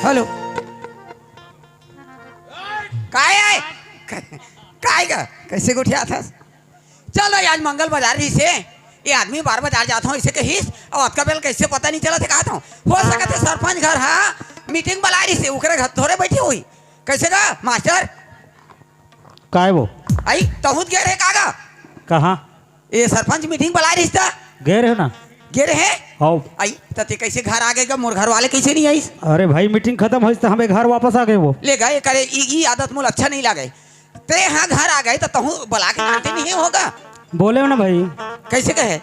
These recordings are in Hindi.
हेलो काय है काय का कैसे उठिया था। चलो आज मंगल बाजार ही से ये आदमी बार बाजार जाता हूँ इसे कहीस और अतका बेल कैसे पता नहीं चला थे कहता हूँ हो सकते सरपंच घर हाँ मीटिंग बुला रही से उकरे घर थोड़े बैठी हुई कैसे का मास्टर काय वो आई तहुत गए रहे कागा कहाँ ये सरपंच मीटिंग बुला रही था गए रहे हो ना गे रहे आओ आई तते कैसे घर आ गए मोर घर वाले कैसे नहीं आई अरे भाई मीटिंग खत्म हुई तो हमें घर वापस आ गए वो ले गए करे ये आदत मुझे अच्छा नहीं लगे ते हाँ घर आ गए तो तहु बुला के आते नहीं होगा बोले हो ना भाई कैसे कहे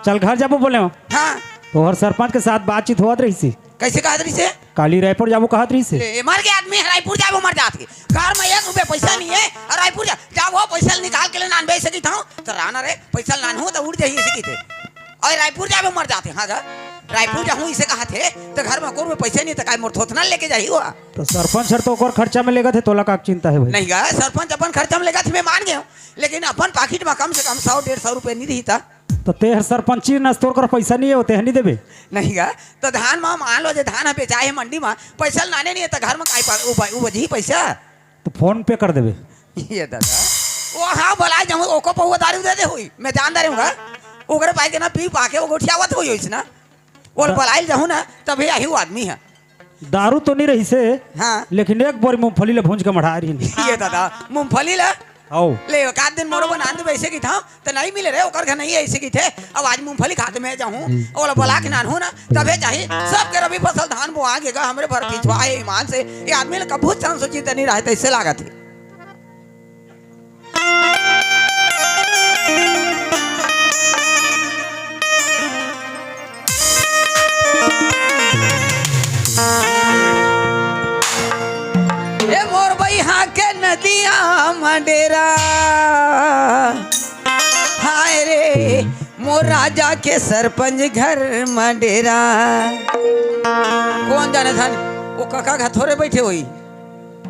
चल घर जाबो बोले हो हाँ तो हर सरपंच के साथ बातचीत होत रही सी कैसे कहा रही से काली रायपुर जाबो कहत रही से मर गया आदमी रायपुर जाबो मर जात के घर में 1 रुपया पैसा नहीं है और रायपुर जाओ पैसा निकाल के ले नान बेच सकी था तो राना रे पैसा नान हो तो उड़ जाइए सकी थे और रायपुर जाबो मर जाते हाँ गा रायपुर जाऊँ इसे कहा थे तो घर में कोर में पैसे नहीं तो काय मोर थोथना लेके जाही हुआ तो सरपंच सर तो और खर्चा में लेगा थे तोला का चिंता है भाई नहीं गा सरपंच अपन खर्चा में लेगा थे मैं मान गया लेकिन अपन पाकिट में कम से कम 100-150 रुपये नहीं रही था तो तेहर सरपंची न तोर कर पैसा नहीं है होते नहीं देबे नहीं गा तो धान में मान लो जो धान बेचाए है मंडी में पैसा लाने नहीं है तो घर में काय बजी पैसा तो फोन पे कर देबे ये दादा वो हाँ बोला जाऊँ ओको पहुआ दारू दे दे हुई मैं जानदार हूँ ओकरे पाए के ना पी पाके वो गोठियावत हुई होइस ना और बलाइल जाऊँ ना तभी आई वो आदमी है दारू तो नहीं रही से हाँ लेकिन एक बोरी मूंगफली ले भूंज के मढ़ा रही ये दादा मूंगफली ला आओ ले एक आध दिन मोरो बना दे ऐसे की था तो नहीं मिले रे ओकर घर नहीं ऐसे की थे अब आज मूंगफली खाते में जाऊँ और बोला के नान हो ना तबे चाहिए सब के रबी फसल धान वो आगेगा हमरे भर खिंचवाए ईमान से ये आदमी ने कबूत चांस सोची नहीं रहा ऐसे लागा थे मोर बइहा के नदिया मंडेरा हाय रे मोर राजा के सरपंच घर मंडेरा कौन जाने था वो काका घर थोड़े बैठे हुई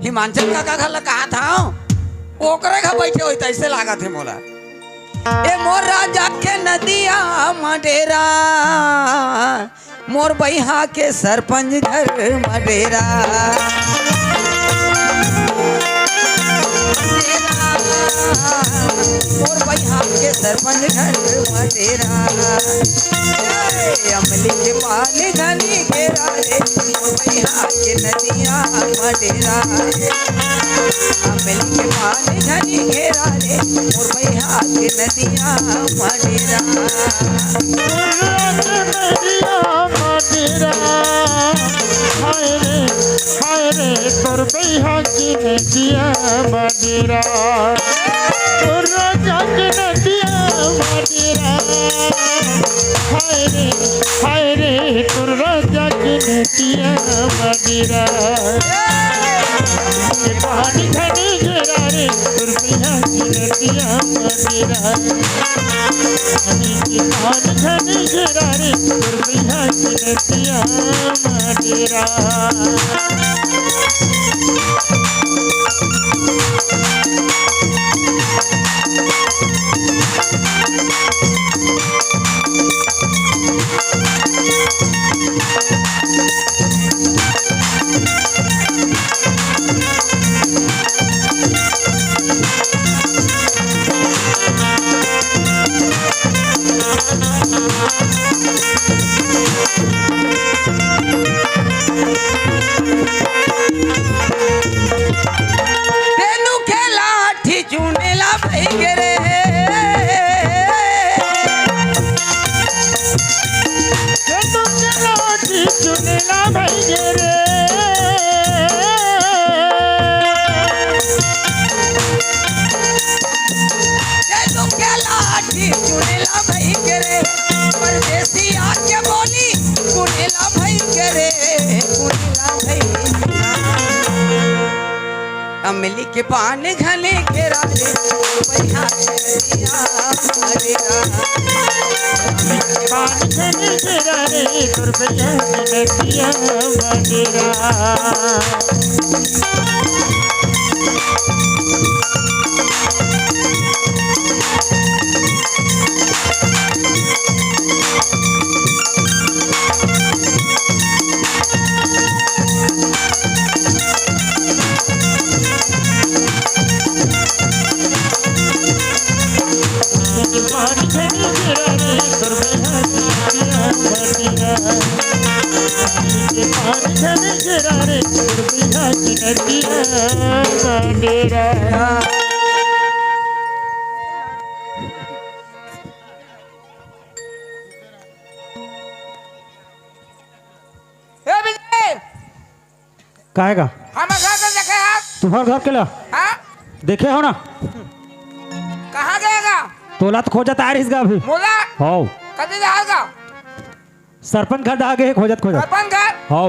हिमांचल काका घर कहा था ओकरे घर बैठे हुई तैसे लागा थे मोला ए मोर राजा के नदिया मंडेरा मोर बइहा के सरपंच घर मंडेरा मोर बइहा के सरपंच घर मटेरा अमली के पानी घनी घेरा रे मोर बइहा के नदिया मटेरा अमली के पानी घनी घेरा रे मोर बइहा के नदिया मटेरा हाय रे तोर बइहा की नदिया मटेरा तोर राजा के नदिया मटेरा हाय रे तोर राजा के नदिया मटेरा पानी घनी घेरा रे तोर बइहा की नदिया मटेरा पानी घनी घेरा रे तोर बइहा की नदिया मटेरा तेनू के लाठी चुनेला भाई रे चुनेला भाई रे तेनू के लाठी चुनेला भाई रे परदेसी आके बोली कुनेला भाई रे कुनेला भाई अमली के पान घने घेरा रे बइहा नदिया मटेरा अमली के पान घनी घेरा रे तोर बइहा की नदिया मटेरा घर घेरा रे दुर्बिया की नदिया मांडेरा ए विजय काहेगा हम घर कर देखे आप तुम्हारे घर के ला हाँ देखे हो ना कहाँ गएगा तोला तो खोजत आ रही अभी मोला हो कभी जाएगा सरपंच घर दागे खोजत खोजत सरपंच घर हो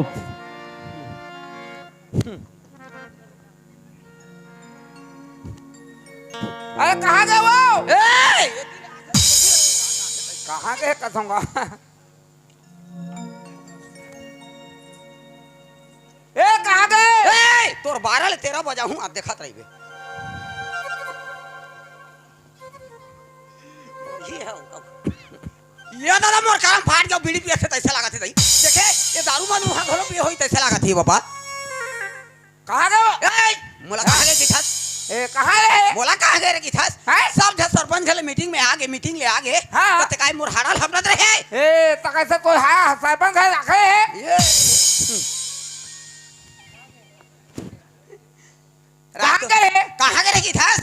अरे कहाँ गए वो कहाँ गए कहूँगा ए कहाँ गए तोर 12 ले 13 बजा हूँ आप देखत रहिबे ये दादा मोर काम फाट गयो बीड़ी पिए से तैसे लागत है देखे ये दारू मन वहां घरो पिए होई तैसे लागत है बाबा कहां गए ए मोला कहां गए किथास ए कहां रे मोला कहां गए रे किथास सब झ सरपंच घले मीटिंग में आगे मीटिंग ले आगे हां त काय मोर हाड़ल हमनत रहे ए त कैसे कोई हां सरपंच घर रखे है ये कहां गए किथास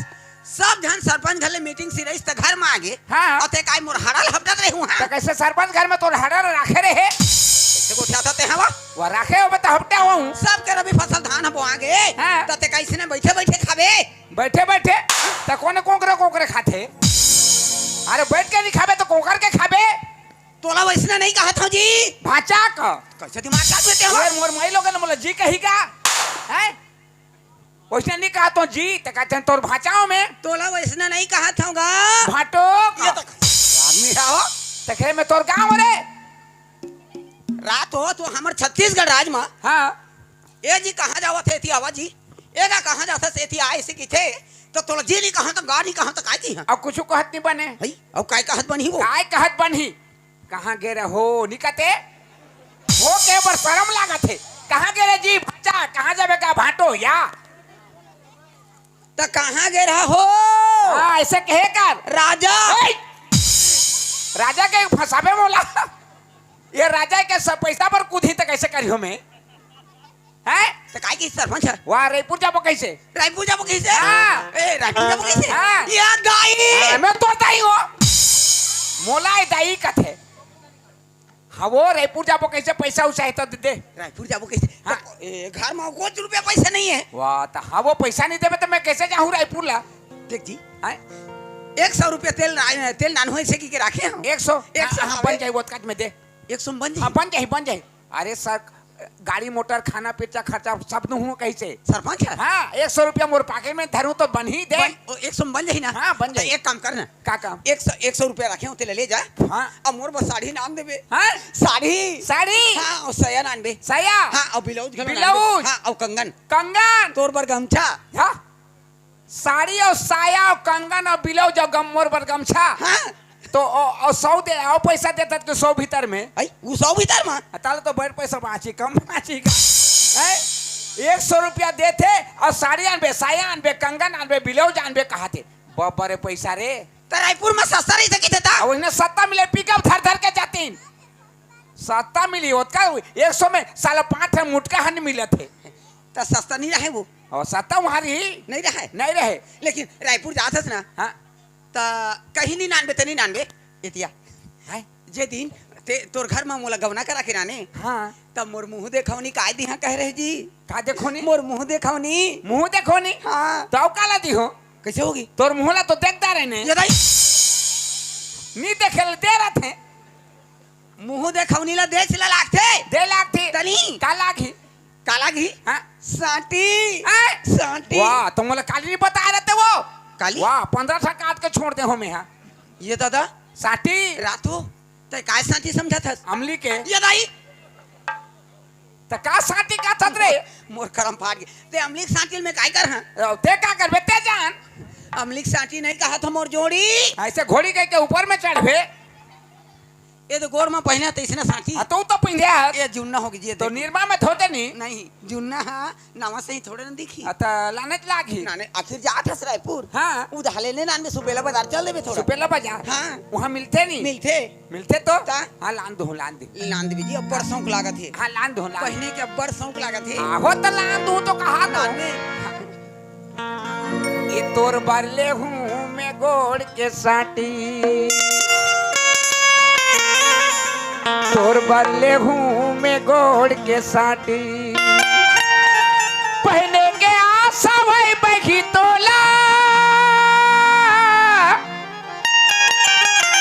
सब जन सरपंच घर ले मीटिंग सी रही त घर में आगे हां अते काय मोर हड़ल हपटत रहे हुआ त कैसे सरपंच घर में तोर हड़ल रखे रहे कैसे को उठाते हैं वो रखे हो बता हपटा हूं सब के रबी फसल धान हो आगे तते कैसे ने बैठे बैठे खाबे बैठे बैठे त कोने कोकरे खाते अरे बैठ के नहीं खाबे तो कोकर के खाबे तोला वैसने नहीं कहा था जी भाचा का कैसे दिमाग का देते हो मोर मई लोग ने बोला जी कही का हैं वैसे नहीं कहा तो जी तो कहते हैं तोर भाचाओं में तोला वैसने नहीं कहा थागा भाटो ये तो आदमी रहो तखे में तोर गांव रे रात हो तो हमर छत्तीसगढ़ राज में हां ए जी कहां जावत है थी आवाज जी एगा कहां जाता से थी आए से की थे तो तोला जी नहीं कहां तो गाड़ी कहां तो काय की अब कुछ कहत नहीं बने हई अब काय कहत बनी वो काय कहत बनी कहां गे रे हो निकते हो के पर शर्म लागत है कहां गे रे जी भाचा कहां जाबे का भाटो या तो कहाँ गे रहा हो ऐसे कहे कर राजा राजा के फंसाबे बोला ये राजा के सब पैसा पर कूदी तो कैसे करी हो मैं हैं तो काय की सरपंच है वाह रायपुर जाबो कैसे हां ए रायपुर जाबो कैसे हां ये दाई मैं तो दाई हो मोला दाई कथे हाँ वो रायपुर जाबो कैसे पैसा उसाए तो दे रायपुर जाबो कैसे हाँ घर में कुछ रुपया पैसा नहीं है वाह तो हाँ वो पैसा नहीं देवे तो मैं कैसे जाऊँ रायपुर ला देख जी 100 रुपया तेल नान हो से की के रखे हम 100 बन जाए वो काट में दे 100 बन जाए बन जाए अरे सर गाड़ी मोटर खाना पीना खर्चा सब नु हूँ कैसे सरपंच है हाँ 100 रुपया मोर पॉकेट में धरूं तो बन ही दे 100 बन जाए ना हाँ बन जाए एक काम करना का काम 100 रुपया रखे हो तेले ले जा हाँ अब मोर बस साड़ी नाम देबे हाँ साड़ी हाँ और सया नान बे सया हाँ और ब्लाउज हाँ और कंगन तोर बर गमछा हाँ साड़ी और साया और कंगन और ब्लाउज और मोर बर गमछा हाँ तो और 100 दे और पैसा देता तो 100 भीतर में आई वो 100 भीतर में ताले तो बड़ पैसा बाची कम बाची का 100 रुपया देते और साड़ी आनबे साया आनबे कंगन आनबे ब्लाउज आनबे कहाते बड़े पैसा रे तो रायपुर में सस्ता नहीं सकी देता और इन्हें सस्ता मिले पिकअप धर के जातीन सस्ता मिली होता 100 में साला 5 मुटका हन मिले थे तो सस्ता नहीं रहे वो और सस्ता वहाँ ही नहीं रहे लेकिन रायपुर जाता था ना हाँ ता कहीं नहीं नानबे तो नहीं नानबे इतिया है जे दिन तोर घर में मोला गवना करा के राने हाँ तब मोर मुंह देखौनी काय दी हां कह रहे जी का देखोनी मोर मुंह देखौनी हाँ तो काला दी हो कैसे होगी तोर मुंहला तो देखता रहने ये दाई नी देखेल दे रहा थे मुंह देखौनी ला दे लागथे तनी काला घी हां साटी वाह तुम मोला काली नहीं बता रहे थे वो काली वाह 15 काट के छोड़ दे हो मैं हाँ ये दादा साटी रातू ते काय साटी समझा था अमली के ये दाई ते का साटी का था रे मोर करम फाड़ गए ते अमली साटी में काय कर हां ते का कर बेटे जान अमली साटी नहीं कहा था मोर जोड़ी ऐसे घोड़ी के ऊपर में चढ़ भे ये तो गोड़ में पहने तो इसने साथी तू तो पिंधे है ये जुन्ना हो गई तो निर्मा में धोते नहीं नहीं जुन्ना हाँ नवा से ही थोड़े न दिखी तो लाने लागी नाने आखिर जात हस रायपुर हाँ उधाले ने नान में सुबेला बाजार चल देबे थोड़ा सुपेला बाजार हाँ वहाँ मिलते नहीं मिलते तो ता? हाँ लान दो लान दे लान देवी जी अब्बड़ शौक लागत है हाँ लान दो लान पहने के अब्बड़ शौक लागत है हो तो लान दो तो कहा नान तो में ये तोर बरले हूँ मैं गोड़ के साटी तोर बरले हूँ मैं गोड़ के साटी पहने के आशा भाई बही तोला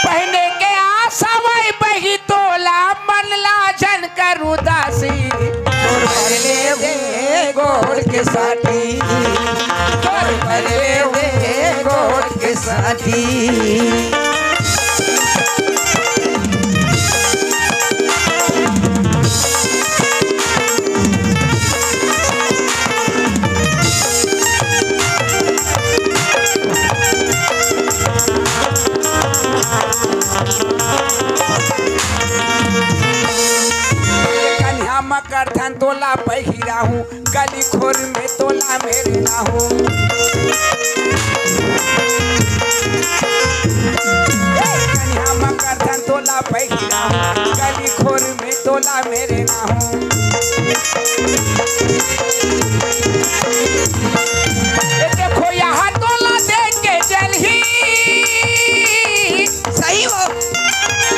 पहने के आशा भाई बही तोला मन लाजन कर उदासी तोर बरले हूँ गोड़ के साटी तोर बरले हूँ गोड़ के साटी मकर धन तोला पहिरा हूँ गली खोर में तोला मेरे ना हूँ कन्या मकर धन तोला पहिरा हूँ गली खोर में तोला मेरे ना हूँ देखो यहाँ तोला देख के जलही सही हो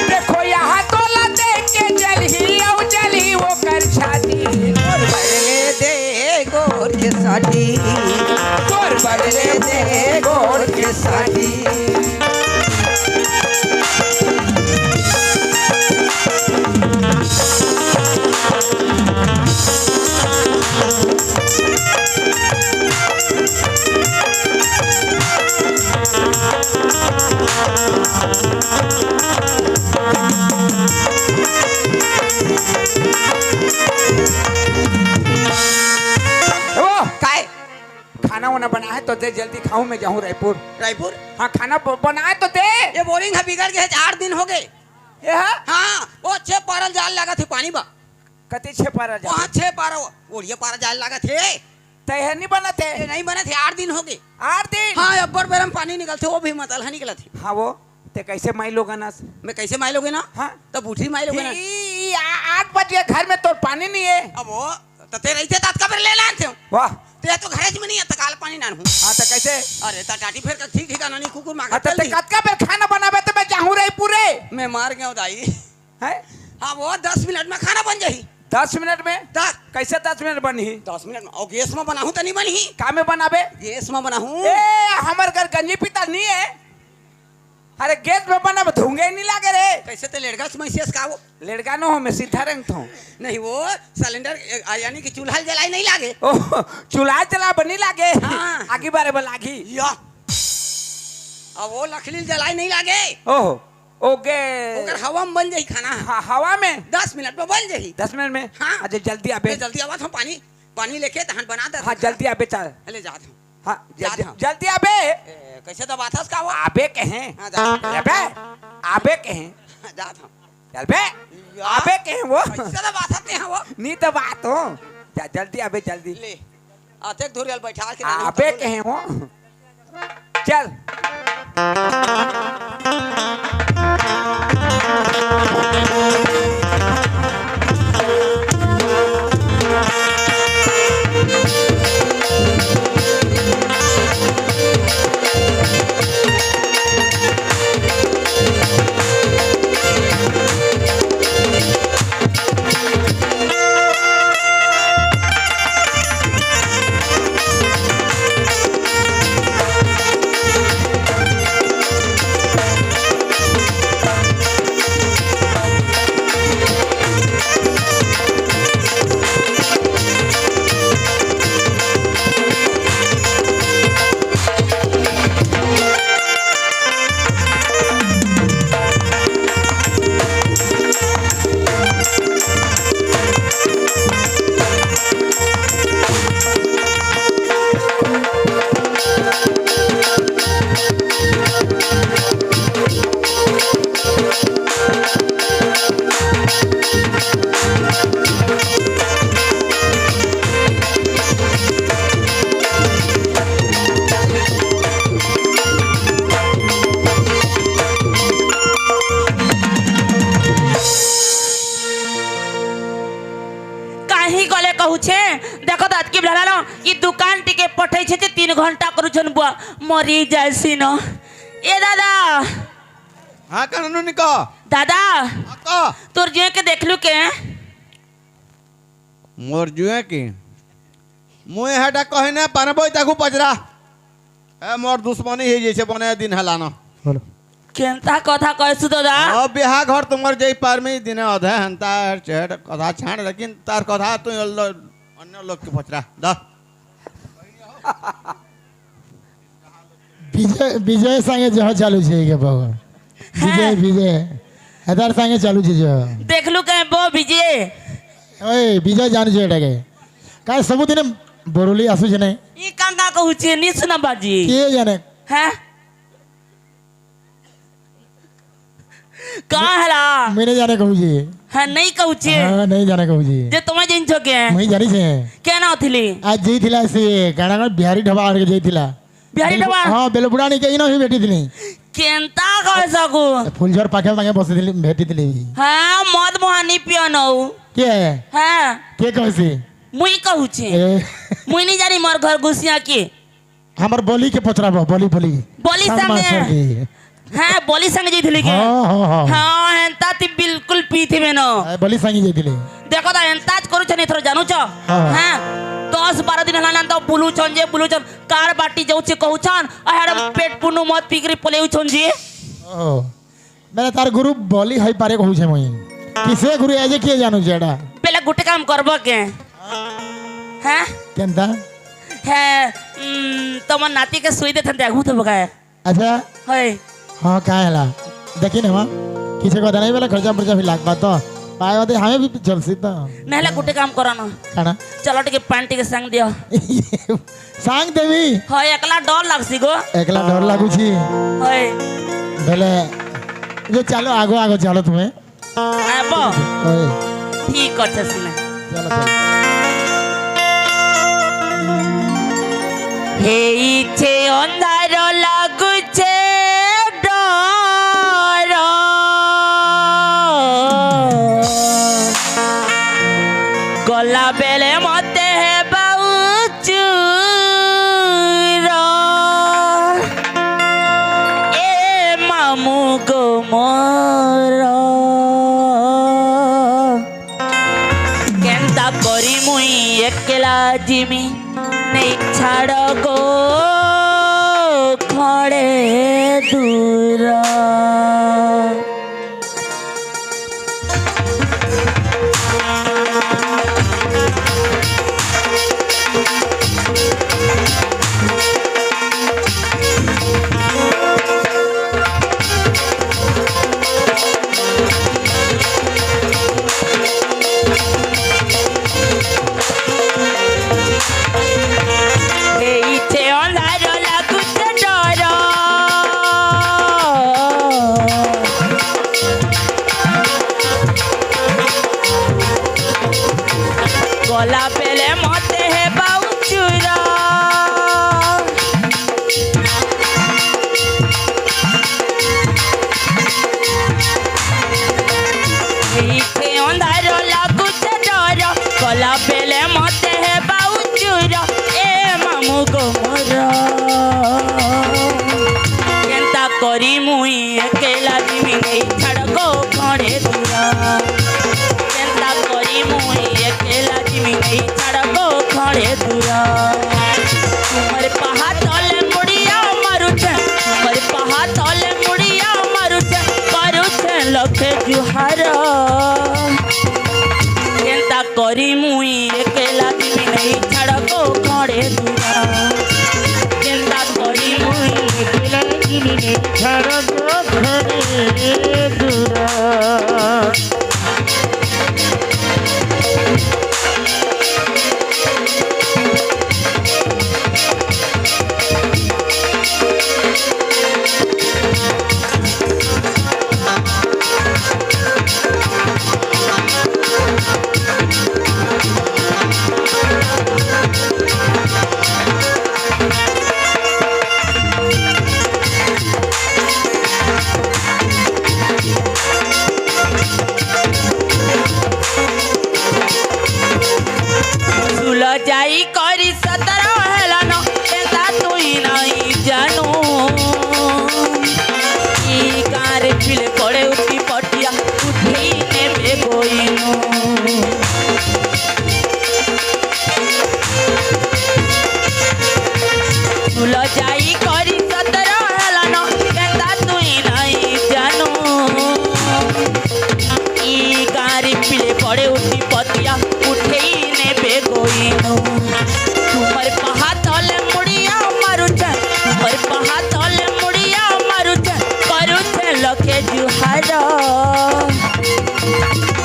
देखो यहाँ तोला देख के जलही और जलही वो कर छाती बदले दे गोर के साथी तोर बदले दे गोड़ के साथी काय खाना वाना बना है तो दे जल्दी खाऊं मैं जाऊं रायपुर रायपुर हाँ खाना बनाए तो दे ये बोरिंग है बिगड़ गए 8 दिन हो गए ये है हाँ वो 6 पारल जाल लगा थे पानी बा कते छे पारा जा वहाँ 6 पारा ओढ़िया पारा जाल लगा थे तय है नहीं बना थे ये नहीं बने थे 8 दिन हो गए 8 दिन हाँ अब्बर बेरम पानी निकलते वो भी मतलहा निकला थे हाँ वो ते कैसे माई लोग ना मैं कैसे माई लोगे ना हाँ तब बूढ़ी माई लोगे ना 8 बजे घर में तो पानी नहीं है अब वो तो ते रही थे तात का ले लान थे वाह ते तो घर में नहीं है तकाल पानी ना हूँ हाँ तो कैसे अरे ता टाटी फिर का ठीक ठिकाना नहीं कुकुर मांगा हाँ तो ते कत का पे खाना बनावे तो मैं जाऊं रायपुर रे मैं मार गया दाई है हाँ वो 10 मिनट में खाना बन जाही 10 मिनट में तक कैसे 10 मिनट बनी 10 मिनट में और गैस में बनाहूं तो नहीं बनी का में बनावे गैस में बनाहूं ए हमर घर गंजी पिता नहीं है अरे गैस में बनावे धुंगे ही नहीं लागे रे कैसे ते लेड़गा में शेष का वो लड़का नो हो मैं सीधा रंग था नहीं वो सिलेंडर यानी कि चूल्हा जलाई नहीं लागे ओह चूल्हा चला बनी लागे हाँ। आगे बारे में लागी या अब वो लकड़ी जलाई नहीं लागे ओह ओके ओकर हवा में बन जाही खाना हाँ हवा में 10 मिनट में बन जाही 10 मिनट में हाँ। अच्छा जल्दी आबे मैं जल्दी आवा था पानी पानी लेके तहन बना दे हाँ जल्दी आबे चल ले जात हूं हाँ जात हूं। जल्दी आबे कैसे दबाथस का वो आबे कहें हां जा आबे आबे कहें जात हूं चल बे आबे कहें वो कैसे दबाथस ते वो नहीं तो बात हो जल्दी आबे जल्दी ले आते धोरियल बैठा के आबे कहें वो चल काहे गले कहू छे देखो दात की भला न ई दुकान टिके पठै छे 3 घंटा करू छन बुआ मरी जायसी न ए दादा हाँ कनु निको दादा आको तोर जे के देखलू के मोर जुए की मुए हटा कहने पानबो ताकू पजरा ए मोर दुश्मनी हे जैसे बने दिन हलानो बोलो केनता कथा कहसु दादा अब बिहा घर तुमर जई पार में दिन अधे हंता चेड कथा छाण लेकिन तार कथा तू अन्य लोग के पचरा द विजय विजय संगे जह चालू छे के बाबा विजय विजय हदार संगे चालू छे जो देखलू के बो विजय ओए विजय जान छे एटा के काय सब दिन बोरोली आसु छे नै ई कांगा कहू छे नि सुना बाजी के जाने हैं का हला मैंने जाने कहू जी है नहीं कहू छे हां नहीं जाने कहू जी जे तुमे जिन छो के मैं जानी छे केना थिली आज जई थिला से गाना बिहारी ढबा आड़ के जई थिला बिहारी ढबा हां बेलबुडानी के इनो ही बेटी थिली केनता कह सकू फुलझर पाखे संगे बसे थिली बेटी थिली हां मद मोहानी पियनो के हां के कहसी मुई कहू छे मुई नहीं जानी मोर घर घुसिया के हमर बोली के पचराबो बोली बोली बोली हम संगे मास्टर की। हां बोली संगे जई थिली के हाँ हां हेंता ती बिल्कुल पीथी में न बोली संगी जाइथिले देखो ता एंताज करू छने थरो जानू छ हाँ। हां 10-12 दिन हलान तो बुलू छन जे बुलू छन कार बाटी जाऊ छे कहू छन अहर पेट पुनु मत पिकरी पलेउ छन जी ओ मैंने तार गुरु बोली हई पारे कहू छे मई किसे गुरु आजे के जानू जेडा पहले गुटे काम करबो के हां केनता है तमन नाती के सुई देथन देखू तो बगाए अच्छा होय हां का हला देखी ना मां किसे को नहीं वाला खर्चा खर्चा भी लाग बात तो पाए होते हमें भी जलसी तो नहला गुटे काम करा ना खाना चलो टिके पैंट के संग दियो सांग देवी होय एकला डर लागसी गो एकला डर लागू छी होय बेले जो चलो आगो आगो चलो तुम्हें आबो ओए ठीक करछे सिने चलो चलो हे इच्छे अंधार लागुछे डर गला बेले मते हे बाउचुर ए मामू गो मोर केनता करी मुई एकला जिमी नहीं छाड़ गो खड़े दूर गला पेले मते हे बाउचुरा इथे अंधार लागुछे डर गला पेले मते हे बाउचुरा ए मामू गो मोर केनता करी मुई एकेला जिमी नहीं छाड़ गो खड़े दूरा केनता करी मुई एकेला जिमी नहीं छाड़ गो खड़े दूरा तुमर पहा तले मुड़िया मारुछे तुमर पहा तले मुड़िया मारुछे मारुछे लखे जुहार केनता करी मुई एकेला जिमी नहीं छाड़ गो खड़े दूरा केनता करी मुई एकेला जिमी नहीं छाड़ गो खड़े दूरा जाई करी 17 हेलन केता तुई नहीं जानू ई गारे पिले पड़े उठी पटिया उठी नेबे गोइनु तुला जाई करी 17 हेलन केता तुई नहीं जानू ई गारे पिले पड़े उठी पटिया उठी नेबे गोइनु तुमर पहा तले मुड़िया मारुच तुमर पहा तले मुड़िया मारुच करुच लखे जुहार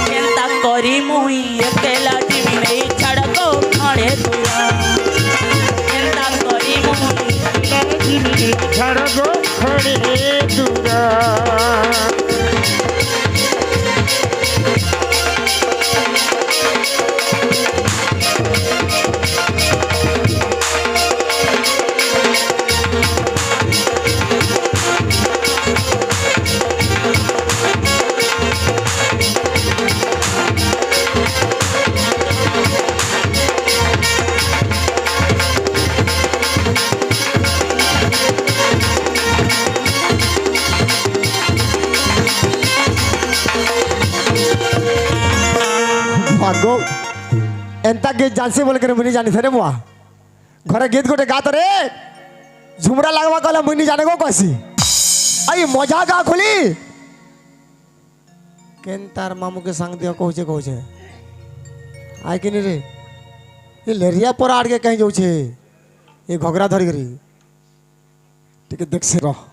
केंता करी मुई अकेला जीवी नहीं छड़ को खड़े दुआ केंता करी मुई छड़ गो खड़े दूरा भागो एंता गीत जानसी बोल कर मुनी जानी थे रे मुआ घरे गीत गोटे गा तो रे झुमरा लगवा कहला मुनी जाने को कैसी आई मजा गा खोली केन तार मामू के संग दियो कहूचे आय कि रे ये लेरिया पर आड़ के कहीं जाऊ छे ये घगरा धरी करी ठीक देख से रह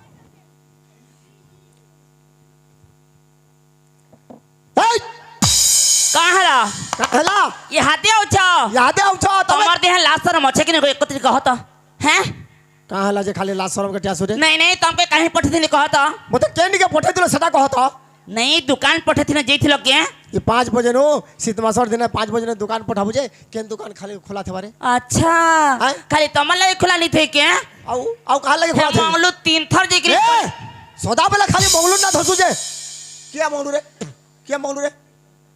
कहला कहला ये हाथे उछा यादे आउछो तमर देह लाशर मछे कि नहीं एकत्रित कहत हैं कहला जे खाली लाश शरम के ट्यास रे नहीं नहीं तुमके कहीं पठे थिनी कहत मते केन के पठे दिलो सदा कहत नहीं दुकान पठे थिने जइथिलो के ये 5 बजे नो शीत मासर दिन 5 बजे दुकान पठाबु जे केन दुकान खाली खुला थे बारे अच्छा हैं? खाली तमर लगे खुला नहीं थे के आउ कहा लगे खुला थे मंगलू 3 थर जइकरी ए सदा बेला खाली मंगलू ना धसु जे किया मंगलू रे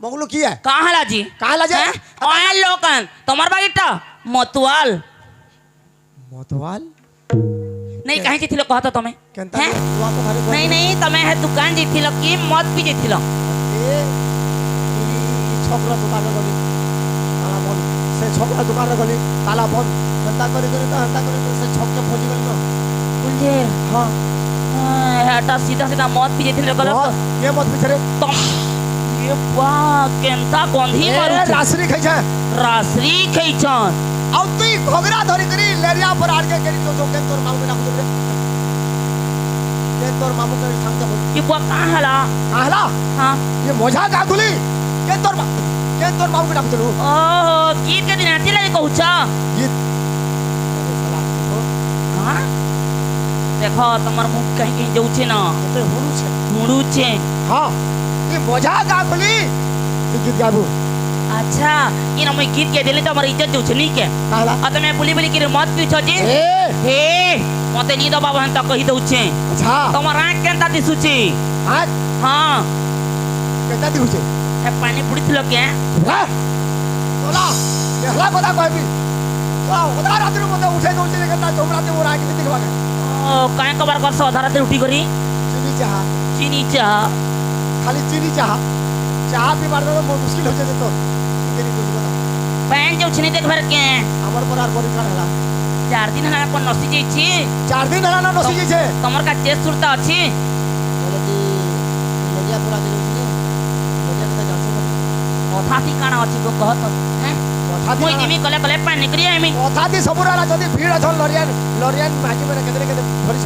मंगलू की है कहला जी कहला जे ओए लोकन तमर बागीटा मतवाल मोतवाल नहीं कहीं जइथिलो कहत तमे केनता हैं? तुआ को खाली नहीं नहीं तमे है दुकान जइथिलो की मत पी जइथिलो ए ई छोकरा दुकान रे गली ताला बंद से छोकरा दुकान रे गली ताला बंद हंता करे तो हंता करे से छोक के खोजी गली न बुझे हां हेटा सीधा सीधा मत पी जइथिलो गलत ये मत पिछरे तुम ये वाह केनता गंधी ए मारू रासरी खाइ छ रासरी खैछन आउ तुई घोगरा धरी करी लेरिया पर आड़ के करी तो केन तोर मामू ना रे केन तोर मामू के संग बोल ये बुआ कहाँ हला कहला हाँ ये मोजा का गुली केन तोर मामू के ना बोलू ओह गीत के दिन आती लगे कहूचा गीत अरे साला तो हाँ देखो तुम्हार मुख कहीं कहीं जाऊ छे ना तो हुनु छे मुड़ू छे हां ये मोजा का गुली गीत गाबू अच्छा ये ना मैं गीत के दिले तो हमारी इज्जत जाऊ छे नहीं के कहला अब मैं बुली बुली की मत पूछो जी ए हे मते नी दो बाबा हन तक कही दऊ छे अच्छा तुम्हार आंख केनता दिसु छे आज हाँ केता दिउ छे है पानी पुड़ी थलो के वाह तोला देहला पता कहबी तो ओदा रात मते उठे दउ छे केता झोमराते मोर आके दिखवा के ओ काहे कबार कर सो धारा ते उठी करी चीनी चाह चीनी चाह खाली चीनी चाह पी मार दो मुश्किल हो जाए तो तेरी कुछ बता पैन जो छनी देख भर के हमर पर आर बड़ी कर हला 4 दिन हला कोन नसी जई छी 4 दिन हला ना नसी जे तमर का चेस सुरता अछि बोले कि लेरिया पूरा दे छी लेरिया के जानसे अथाती काना अछि गो कहत हैं कथा मोई दिमी कले कले पानी निकरी आमी कथा दी सबुराला जदी भीड़ अछन लरियन भाजी में केदरे केदे भरी छ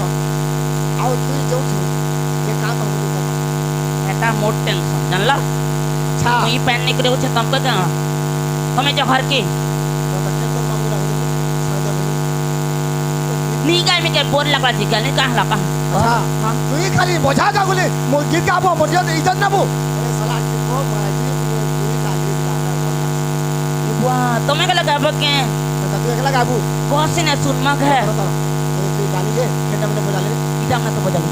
आउ तू जाऊ छु ये काम हम एटा मोट टेंशन जानला अच्छा मोई पैन निकरे हो छ तमको जा हमें जो घर की तो बच्चे तो मांग रहा नी गाय में के बोर लगा जी गल का लगा अच्छा हां तू ही खाली मजा का बोले मो गीत गाबो मरिया तो इज्जत ना बो अरे साला की को माजी पूरी काजी गाना वाह तुम्हें के लगा के तो तू एकला गाबू बहुत से ने सुरमा है तू गाली दे केटा में बजा ले इदा ना तो बजा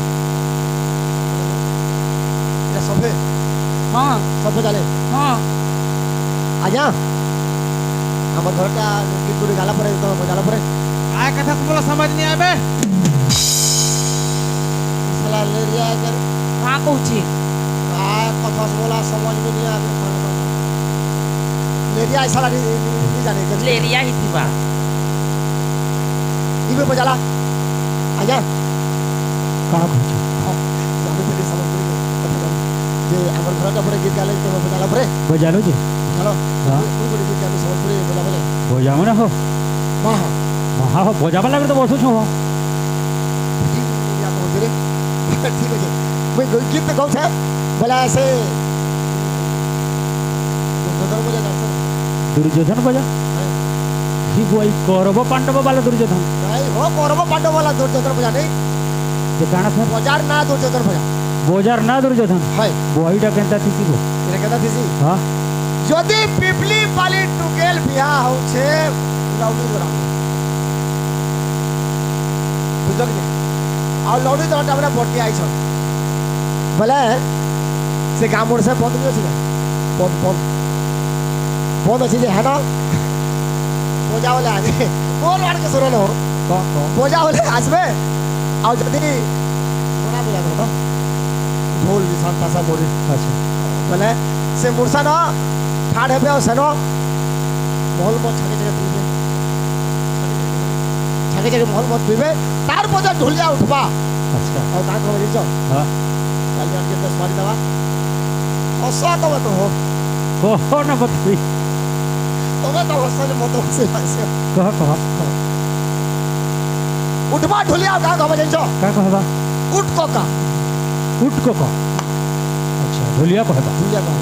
ये सबे। 啊 सब बजा ले हां आजा আমার ঘরটা গীত করে গালা পরে তো বজালা পরে काय कथा तुम्हाला समझ नहीं आवे साला लेरिया कर हाँ कौची काय কথা बोला समझ में नहीं आवे लेरिया साला नहीं जाने कर लेरिया ही थी बा इबे बजाला आजा কানা করছো जाने तेरी समझ में যে আমার ঘরটা পরে গীত গালে তো বজালা পরে বজালো যে চলো हाँ। তুই করে গীত গালে সমঝ পরে বজা বলে বজাবো না হো বাহ মহা বজাবা লাগে তো বসুছ হো या तो तेरे ठीक है मैं गीत गाउँ छ बोला से तो बजा ना দুর্যোধন বজা কি বই করব পাণ্ডব বালা দুর্যোধন नहीं हो कौरव पांडव वाला दुर्योधन बजा नहीं যে কানা স্যার बाजार ना दुर्योधन बजा বোজার না দুর্যোধন है বইটা কেনতা থিসিব तेरे कहता थी सी হ্যাঁ যদি পিপলি পালি টুকেল বিয়া হচ্ছে লাউডি দরা বুঝল কি আর লাউডি দরাটা আমরা বর্তি আইছ বলে সে গামুর সে বন্ধ আছে না বন্ধ বন্ধ বন্ধ আছে যে হ্যাঁ না বোঝা বলে আসবে বল আর কে সরল বোঝা বলে আসবে আর যদি শোনা বোঝা তো ঢোল নিশান তাসা মরি আচ্ছা বলে সে মূর্ছা ন ঠাড় হবে আর সেন মহল মত ছাকে ছাকে তুলবে ছাকে ছাকে মহল মত তুলবে তারপর যে ঢুলিয়া উঠবা আচ্ছা আর কান খবর দিছ হ্যাঁ কালি আনকে 10 মারি দেবা অসা তবে তো হোক কহ না বতুই তবে তো অসা মত বসে আছে কহ কহ উঠবা ঢুলিয়া কান খবর দিছ কা কহবা উঠ ককা উঠ কহ আচ্ছা ঢুলিয়া কহবা ঢুলিয়া কহ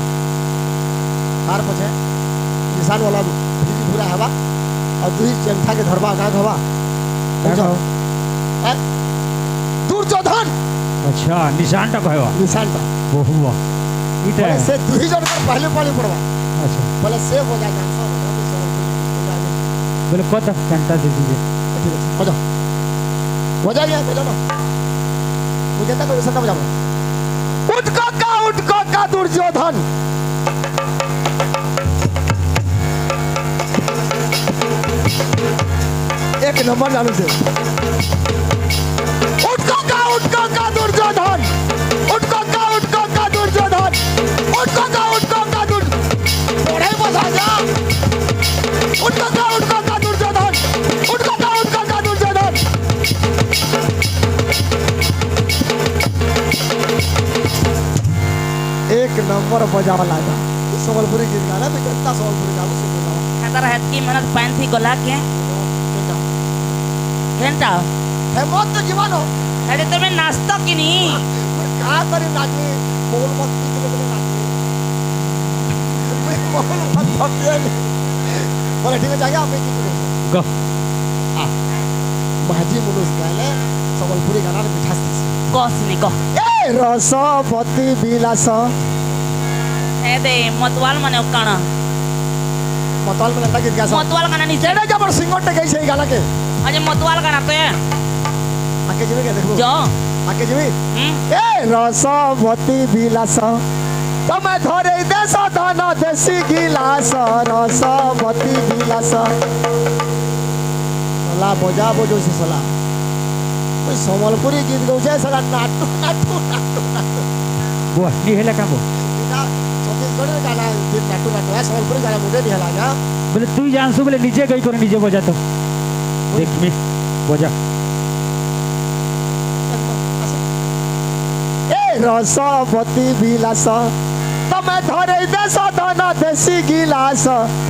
তার পছে নিশান वाला ভিজি পুরা হবা আর দুই চেমটা के ধরবা কান খবা কা কহ হ্যাঁ দুর্যোধন আচ্ছা নিশানটা কহবা নিশানটা বহুয়া ইটা बोले से दुई जन कर पहले पाली पड़वा আচ্ছা बोले से बजा गांसा बजा বলে কত কান্তা দিদি যে ठीक है बजा बजा लिया बजा ना मुझे तक वैसा बजा उठ का दुर्योधन एक नंबर चालू से उठ का दुर्योधन उठ का दुर्योधन उठ का दुर्योधन पढ़े बसा जा उठ का दुर्योधन उठ का दुर्योधन एक नंबर बजावा लागा संबलपुरी गीत गाना भी जनता संबलपुरी गाना से बजावा हतर हत की मनत पान थी गोला के घंटा है मत तो जीवन हो अरे तुम्हें नाश्ता की नहीं कहाँ करी नाचनी बोल मत पीछे के नाचनी मैं बोल मत पीछे बोले ठीक है जाएगा आप एक ही কহ महाजी मुनुस गाले संबलपुरी गाना में मिठास थी कौस नहीं कह ए रसपति विलास ए दे मतवाल मने उकाना मतवाल में लगा गीत गा मतवाल गाना नहीं जेड़े जबर सिंगर टे गई से गाना के अजय मतवाल गाना तो है आके जीवे के देखो जो आके जीवे ए रसपति विलास तमे धरे देश धन देशी गिलास रसपति विलास सला बजा बजो से सला कोई संबलपुरी गीत गाउछे सला नाटू नाटू नाटू नाटू বুয়া নি হেলা কাবো এটা ছত্তিশগড়ের গানা গীত নাটু নাটু है संबलपुरी गाना मुझे नहीं लगा বলে তুই জানছু বলে নিজে গাই করে নিজে বজা তো দেখমি বজা ए रसपति विलास तमे धरे देश धन देशी गिलास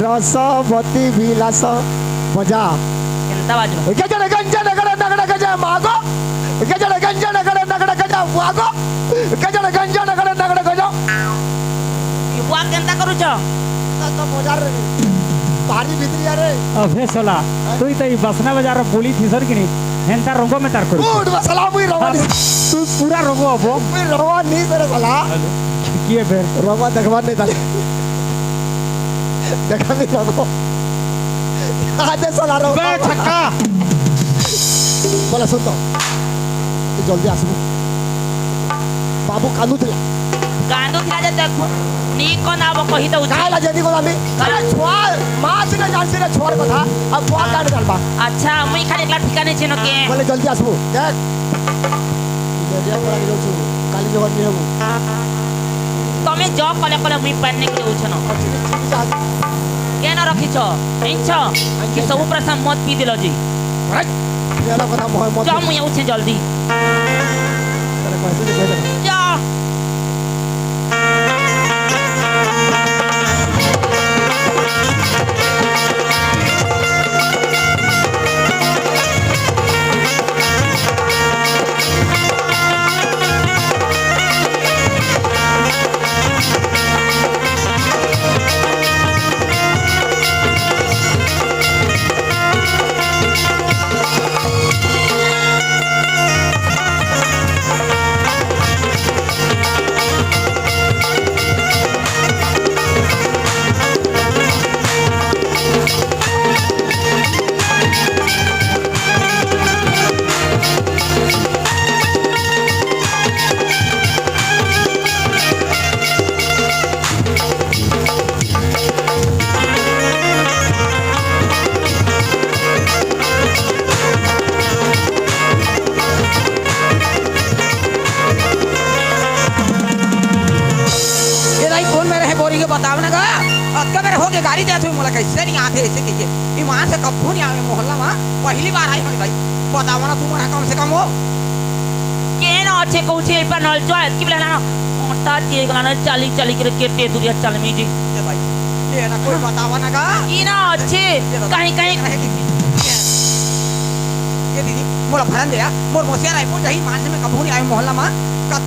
रसपति विलास बजा केंता बाजू गजर गंज नगर नगर गज मागो गजर गंज नगर नगर गज मागो गजर गंज नगर नगर गज युवा केंता करू छ तो मजा रे भारी भीतरी रे अभे सोला তুই তো এই বাসনা বাজার বলি থিসর কিনি হেনতা রঙ্গ মে তার করি उठ बसला मुई रवानी তুই পুরা রঙ্গ হবো मुई रवा नहीं तेरे साला কি ফের रवा देखवा नहीं ताले देखा नहीं रवा आते साला रवा বে ছক্কা बोला सुन तो तू जल्दी आसबो बाबू कांदुला गांडू थिला जे देखो नी को ना वो कहि दउ काय ला जदी को आमी अरे छोड़ मास ने जानसी ने छोड़ को था अब बुआ काट डालबा अच्छा मुई खाली एकला ठिकाने छिनो के बोले जल्दी आसबो देख ले पड़ा गेलो छु काली जवन नि हबो तमे ज कले कले मुई पन्ने के उछनो के न रखिछ इंछ कि सब प्रश्न मत पी दिलो जी याला कथा मोह मत जा मुई उछे जल्दी तेरे पैसे दे दे जा गाड़ी जाते हुए मोला कैसे नहीं आते ऐसे कीजिए ईमान से कब नहीं आवे मोहल्ला में पहली बार आई भाई बताओ ना तुम कम से कम हो के न अच्छे कहूछे पर नल जो की बोला ना मोटा के गाना चाली चाली के केटे दुरिया चल मी जी ये भाई ये ना कोई बतावा ना का ई ना अच्छे कहीं कहीं ये दीदी मोला भरन दे मोर मोसिया राय पहुंच जाई मान में कब नहीं आवे मोहल्ला में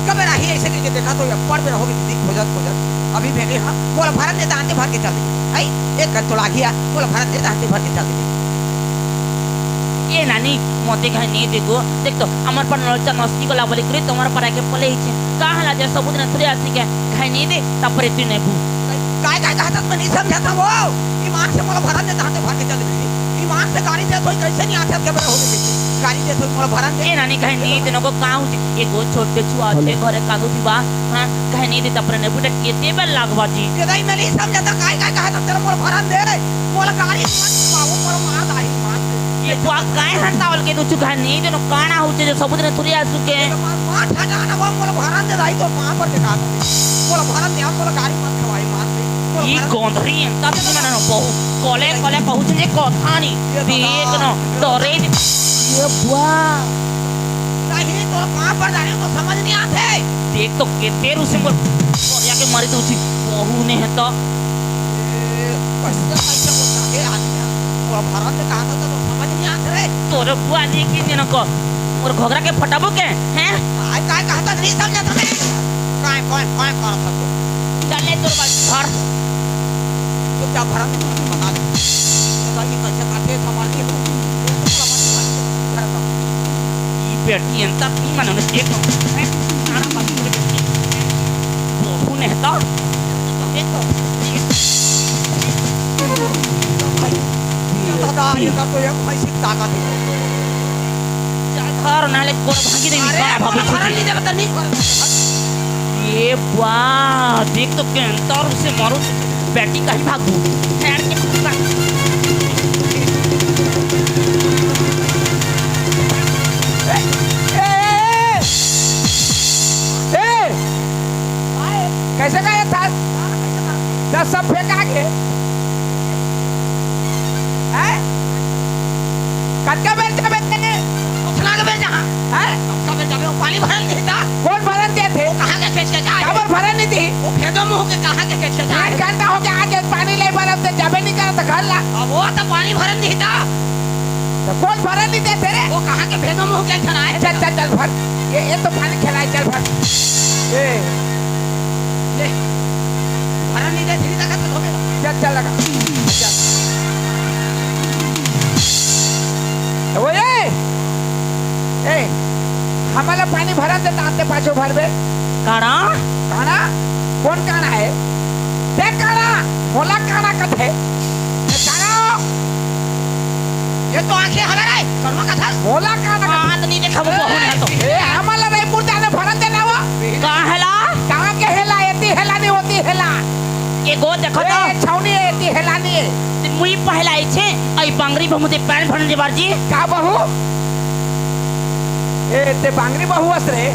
कब रही ऐसे के देखा तो ये पड़ में होगी दीदी खोजत अभी भेगे हां मोला भरन दे दांते भर के चल आई एक कर तोला गया मोला भरन दे दांते भर के चल ये नानी मोते घाई नहीं देखो देख तो हमार पर नलचा नस्ती को लावली करे तुम्हारा पर आके पले ही का हला जे सबूत ने थोड़ी आसी के घाई नहीं दे तपरे तू नहीं भू काय काय कहता मैं नहीं समझता वो ईमान से मोला भरन दे दांते भर के चल ईमान से गाड़ी से कोई कैसे नहीं आता के बड़ा हो गई गाड़ी से तो मोला भरन दे ए नानी घाई नहीं दे नको का हो एक वो छोटे छुआ छे घरे कादू दिबा हां घाई नहीं दे तपरे ने बुटे केते बेल लागवा जी ये नहीं मैं नहीं समझता काय काय कहता तेरा मोला भरन दे मोला गाड़ी मत पाओ मोला मार दाही मार ये बुआ काय हंतावल के नुचु घाई नहीं दे नो काना हो जे सबूत ने थोड़ी आसु के मार ठगाना वो मोला भरन दे दाही तो वहां पर के का मोला भरन दे मोला गाड़ी मत खवाई मार दे ई गोंधरी एंता तो ना नो बहु कोले कोले कहू जे कथानी देख न डरे ये बुआ नहीं तो वहां पर जाने को समझ नहीं आते देख तो केते रुसे मोर कोरिया के मारी दूची बहु ने है तो कैसे बोलता है आदमी वो भरन दे कहां तो समझ नहीं आते रे तोर बुआ जी की जन को मोर घोघरा के फटाबो के हैं काय काय कहता नहीं समझता मैं काय काय कर सकते चले तोर बात घर चुपचाप भरन दे बता दे बताइए कैसे काटे संभाल के बेटी एंता की मन ने देख खाना बाकी बहु ने तो देखो दादा ये का तो एक पैसे ताकत है घर नाले गोर भागी दे का भाभी भरन नहीं दे बता नहीं ये वाह देख तो केंतर से मारो बेटी कहीं भागू ठहर के कैसे गए था दस सब फेंका के कटका बेच जब उठना के बेच जहां है कब जब पानी भरन देता कौन भरन दे थे कहां के खेत के जा खबर भरन नहीं थी वो फेदो मुंह के कहां के खेत के जा 8 घंटा हो गया आगे पानी ले भरन से जबे नहीं करता घर ला अब वो तो पानी भरन देता तो कौन भरन नहीं देते रे वो कहां के फेदो मुंह के खनाए चल चल चल भर ये तो पानी खिलाए चल भर ए ले भरन नहीं दे धीरे तक तो चल चल लगा वो ए हमारा पानी भरन दे ताते पाछो भरबे काना काना कौन काना है ते काना मोला काना कथे काना ये तो आंखें हरा है कर्मा का था मोला काना हाथ नहीं देखा वो बहु ने तो ए हमारा रे पुरता ने भरन दे ना वो का हला कहां के हेला एते एगो देखो तो ए छौनी एती हेलानी है मुई पहला छे आई बांगरी बहुते पैन भरन दे बारजी का बहू ए ते बांगरी बहू असरे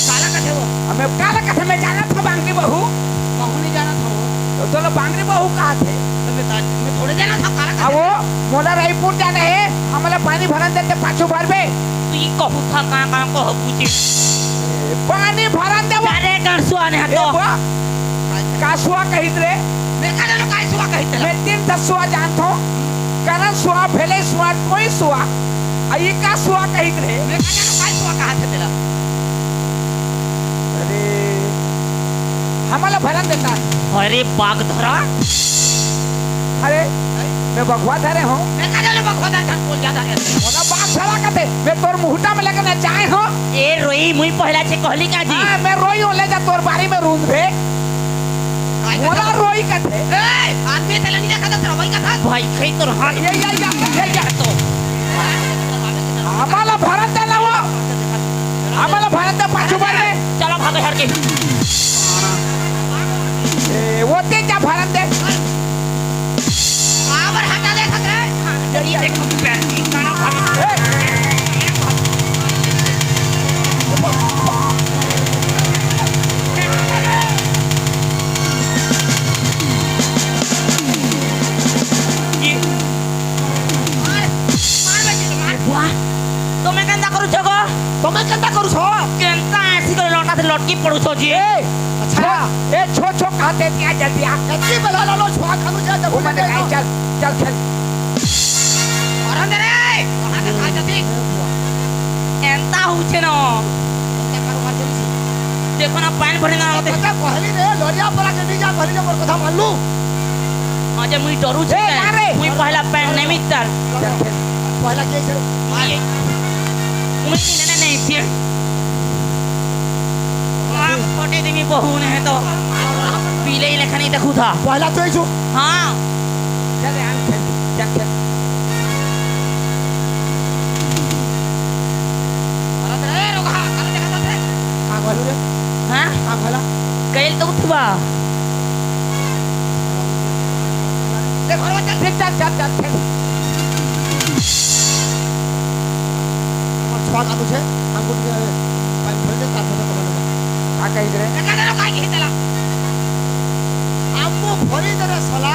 काला कथे वो हमें काला कथे में जाना था बांगरी बहू महू नहीं जाना था वो तो लोग बांगरी बहू कहा थे तो मैं थोड़े जाना था काला अब कथे वो मोला रायपुर जाना है हमारा पानी भरन देते पाछू भर में तू ई कहू था का को पूछे पानी भरन दे अरे गणसुआ ने ए तो बुआ कासुआ कहित रे मैं का जानो काय सुआ कहित मैं 3 सुआ जानतो करण सुआ भेले सुआ कोई सुआ आई का सुआ कहित रे मैं का जानो काय सुआ कहा थे तेरा अरे हमारा भरन देता अरे बाग धरा अरे मैं बखवा धरे हूँ मैं का जानो बखवादा था बोल जाता है मोला बाप सला कते मैं तोर मुहटा में लगना चाहे हो ए रोई मुई पहला छे कहली का जी हां मैं रोई हूं ले जा तोर बारी में रूम भे मोला रोई कते ए आदमी तेला नहीं देखा था भाई का था भाई खई तोर हाथ ये तो हमारा भरत दे वो हमारा भरत दे पाछू बार में चलो भागे हट के ए वो ते क्या भरत दे आवर हटा दे सकते जड़ी देखो पैर की गाना भागे ये मार बेटी तो मार बुआ तो मैं केंता करू छगो तुम्हें केंता करू छो केंता ऐसी करे लौटा से लटकी पड़ू छो जी अच्छा ए छो छो कहते क्या जल्दी आ कच्ची बला लो छुआ खानु जा जब मैंने कहा चल चल चल और अंदर रे वहां से खा जाती एंता हुचे न क्या करू मार जल्दी देखो ना पैन भरे ना होते पता कहली रे लोरिया परा के नी जा भरी मोर कथा मान लू आज मुई डरू छे ए, ना रे। मुई पहला पैन नहीं मितर चल खेल पहला के से मुई नहीं छे आप फोटे दिमी बहू ने तो पीले ही लेखा नहीं देखू था पहला तो छु हां चल यार खेल चल खेल और अंदर रे रोगा काला देखा था हां बोलू रे हां हां भला कैल तो उठवा ले घर में चल चल चल चल खेल और छुआ खानु छे हमको पाइप भर के तार से तो का कहि रे मैं का जानो काय की तेला আমু ভরি দরে সলা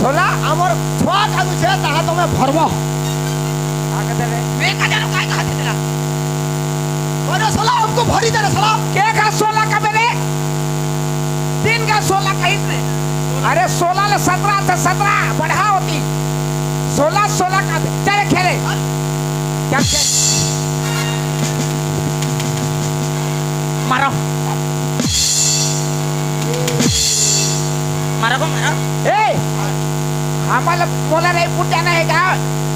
সলা আমার ছুয়া খানু ছে তাহা তুমি ভরব আগে দে मैं का जानो काय कहा थे तेला ওরে সলা हमको ভরি দরে সলা কে का 16 का बेरे 3 का 16 कहित रे अरे 16 ले 17 से 17 बढ़ा होती 16 का चल खेले क्या खेल मारो मारो को मारो ए हमारा मोला रे पुट जाना है का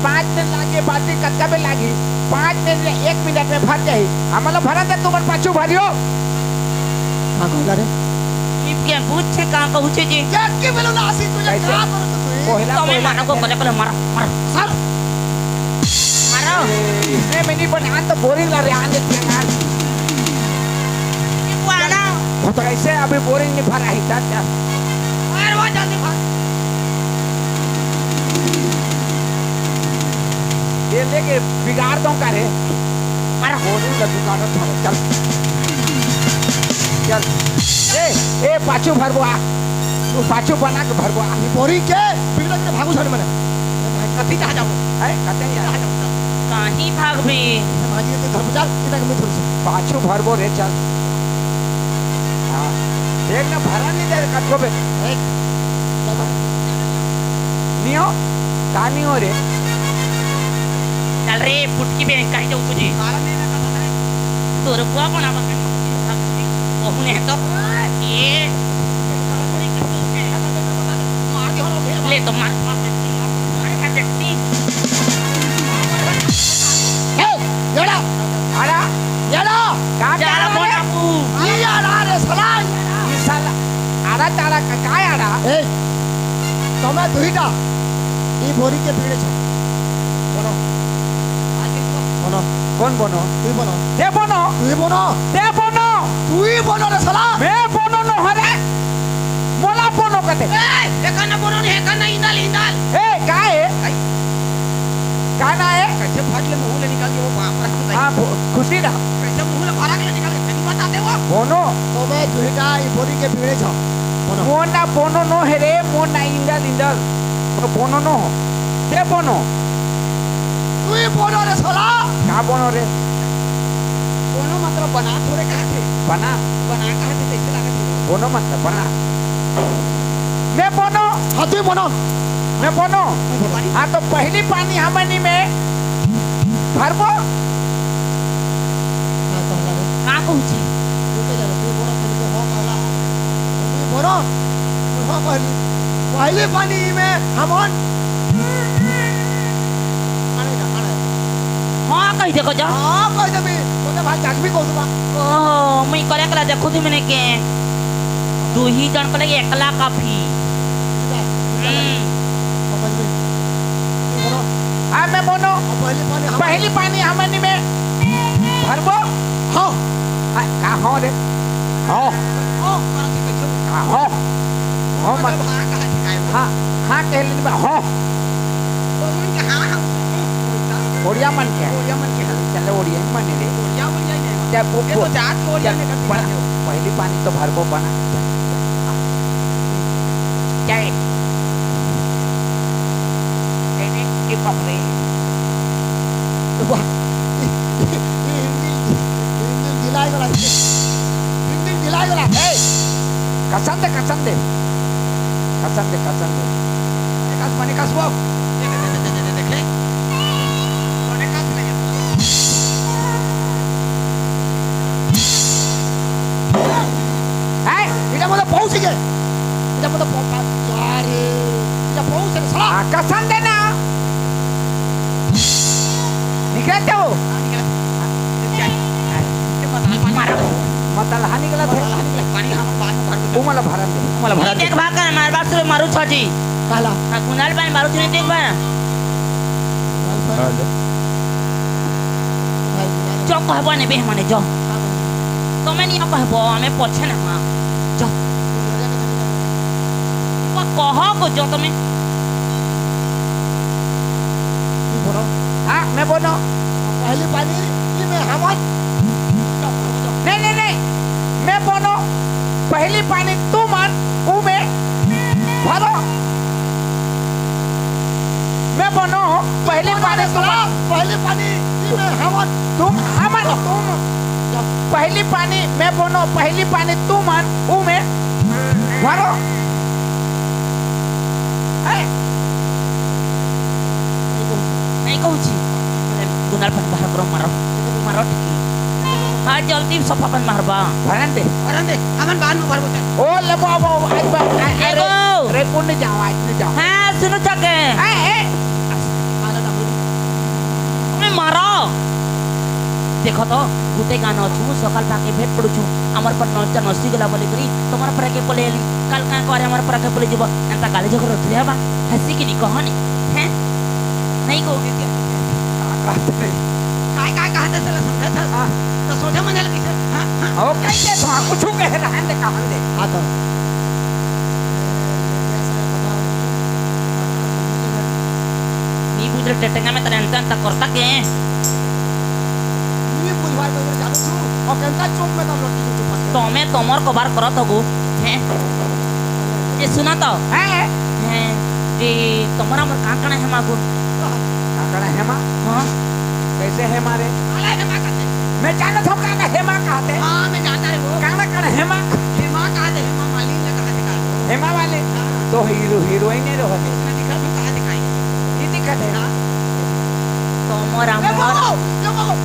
5 दिन लागे बाती कच्चा में लागी 5 दिन 1 मिनट में भर जाई हमारा भरा दे तुम पाछू भरियो हां कहला रे ई के पूछे का कहू छे जी के बेलो ना आसी तुझे का करू तू पहिला तो मैं मारो को कले कले मारो मारो सब मारो मैं मिनी बना तो बोरिंग ला रे आने ते यार ये बुआना तो कैसे अभी बोरिंग नहीं भरा है चाचा और वो जल्दी भाग ये लेके बिगाड़ दो का रे मारो बोरिंग का दुकान था चल चल ए पाछू भरबो आ तू पाछू बना के भरबो आ बोरी के बिगड़ के भागू छन मने कथी जा जाओ ए कते नहीं आ कहीं भाग भी माजी के घर चल इतना के मैं थोड़ी पाछू भरबो रे चल हां देख ना भरा नहीं दे कटको पे नियो कानी हो रे चल रे फुटकी पे कहीं जाऊ तुझी काला नहीं ना कथा है तोर बुआ बना बके ओहने तो ये मार दे हो ले तो मार मार देखती ए येड़ा आड़ा येड़ा का जाला बोला पू ये आड़ा रे साला ये साला आड़ा ताड़ा का काय आड़ा ए तमे दुईटा ई बोरी के पीड़े छ बोलो बोलो कौन बोनो तू बोनो दे बोनो तू बोनो दे बोनो तू ही बोनो रे साला मैं बोनो न हरे मोला पोनो कहते एका ना बोनो हे का ना इंदाल इंदाल ए काय है काय ना है कैसे फाटले मुंह ले निकाल के वो बाप रे हाँ खुशी ना कैसे मुंह ले फराक ले निकाल के नहीं बताते वो पोनो તમે જોઈતા ઈ બોરી કે પીવડે છો मोना पोनो नो है रे मोना इंदल इंदल पोनो नो ते पोनो তুই બોલો રે સોલા क्या पोनो रे बोनो मतलब बना थोड़े कहा थे बना बना कहा थे कैसे लगा थे पोनो मतलब बना मैं पोनो હા તું બોલો मैं पोनो हाँ तो पहली पानी हमनी में भरबो હા તો હલા રે का कहूची તું કે જાને તું બોલો ખાલી તો હો कहला તું બોલો તું હો कहली पहले पानी में हमन आने का आने हाँ कही देखो जा हां कह देबी तोते भाई जागबी कहू ओह मैं करे कला देखो थी मैंने के दू ही जन को लगे एकला काफी समझ में तू बोलो हाँ मैं पोनो पहले पानी हम पहली पानी हमनी में भरबो हां का हो रे हो ओ करा थे कैसे का हो हो मत मतलब हाँ कहा थे काय हाँ हाँ कहले में हो बोनो के हाँ हाँ ओडिया मन के ओडिया मन के चले ओडिया मन रे ओडिया ओडिया नहीं क्या ये तो जात को ओडिया ने कर बना पहली पानी तो भरबो बना क्या है कहने के पपरे वाह हिंदी दिलाई गला हिंदी दिलाई गला ए कसम दे कसम दे कसम दे कसम दे कस बने कस वो देखे बने कस नहीं है इधर मतलब पहुंच गए इधर मतलब पहुंचा यार इधर पहुंच गए साला कसम देना निकलते हो मतलब हानि गलत है पानी हम बाद में भर वो मतलब भरन दे मला नहीं देख भाग कर मार बात से मारू छजी काला हाँ कुनाल पानी मारू नहीं देख बा जो कहबो ने बे माने जो तो मैं नहीं कहबो हमें पछे ना हां जो वो कहो को जो तुम्हें हाँ मैं बोलो पहले पानी ये में हमन नहीं नहीं नहीं मैं बोलो पहली पानी तू मान ऊ में भरो मैं बोलो पहली पानी तू मान पहले पानी ये में हमन तुम हमन पहली पानी मैं बोलो पहली पानी तू मान ऊ में भरो नहीं कहूची कुनाल पानी बाहर करो मारो मारो ठीक हाँ जल्दी सफा पानी मारबा भरन दे हमन बाद में भर बोते ओ लबो अब आज बा एगो रे पुण्य जाओ आज न जाओ हाँ सुनो चके मैं मारो देखो तो गुटे गान अच्छु सकाल पाके भेट पड़ुछु हमर पर नचा नसी गला बोली करी तुम्हार पर के बोले कल का करे हमर पर के बोले जीव एंता गाली झगड़ रथले बा हंसी की नी कहानी हैं नहीं को काय काय कहते चला समझा था तो सोचा मन लगे हां ओ कैसे तो कुछ कह रहा है कहां दे हां तो नी बुद्र टेटंगा में तने अंता करता के ये बुझवाई तो जानो छु और केनका चौक में तो लड़की के पास तो मैं तोमर कबार करत हगु हैं ये सुना तो हैं हैं ये तोमरा हमर काकणा है मागु काकड़ा हेमा हां कैसे है मारे काला है मां कहते मैं जानत हूं काका हेमा कहते हां मैं जानता है वो काकड़ा कण हेमा मां कहते हैं मां मालिन ने कहा दिखा हेमा वाले तो हीरो हीरोइन ने रहते उसने दिखा तो कहा दिखाई ये दिक्कत है ना तोमरा ये हमर बाबू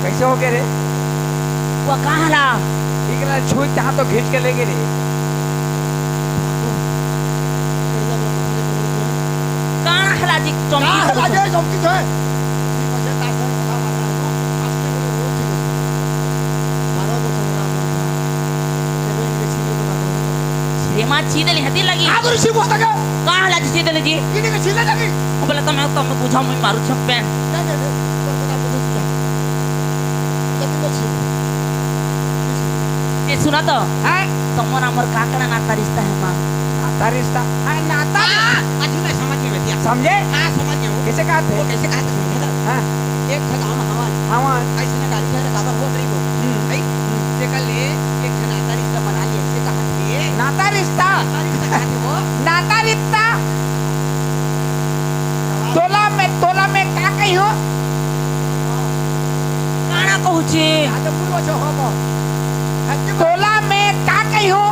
कैसे हो गए रे वो कहला इकला छुई ता तो खींच के ले गए रे काना हला जी चमकी हां राजे चौकी है मा चीदली हती लगी आगुर सी बोता का का हला जी चीदली जी इने के छिले लगी बोला तो मैं बुझा मैं मारू छप्पन नहीं ये सुन सुना तो हैं तुमर हमर काकड़ा नाता रिश्ता है मां नाता रिश्ता है नाता आज मैं समझ में दिया समझे हाँ समझ गए कैसे कहा थे वो कैसे कहा था सुनिए ना हाँ एक था गाँव हवन हाँ ऐसे ने गाड़ी से काबर हो रही हो भाई से कल ले एक जना नाता रिश्ता बना लिया ऐसे कहा थे नाता रिश्ता नाता रिश्ता कहा थे वो नाता रिश्ता तोला में क्या कही हो काना कहूची आज पूर्व जो हो तोला में क्या कही हो